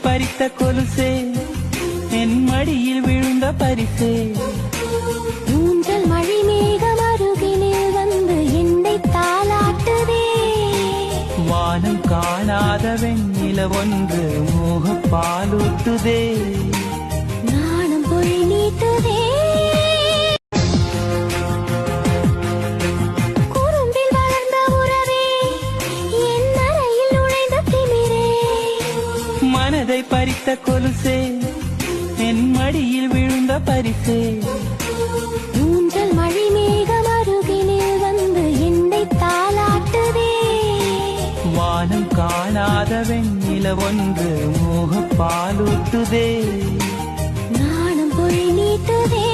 பறித்த கொலுசே என் மடியில் விழுந்த பரிசே ஊஞ்சல் மழை மேகம் அருகினில் வந்து என்னை தாளாட்டுதே வானம் காணாத வெண்ணில ஒன்று மோக பாலூட்டுதே நாணம் பொய் நீட்டுதே குறும்பில் வளர்ந்த உறவே என் அறையில் நுழைந்த திமிரே மனதை பறித்த கொலுசே என் மடியில் விழுந்த பரிசே ஊஞ்சல் மழை மேகம் அருகினில் வந்து என்னை தாளாட்டுதே வானம் காணாத வெண்ணில ஒன்று மோக பாலூட்டுதே நாணம் பொய் நீட்டுதே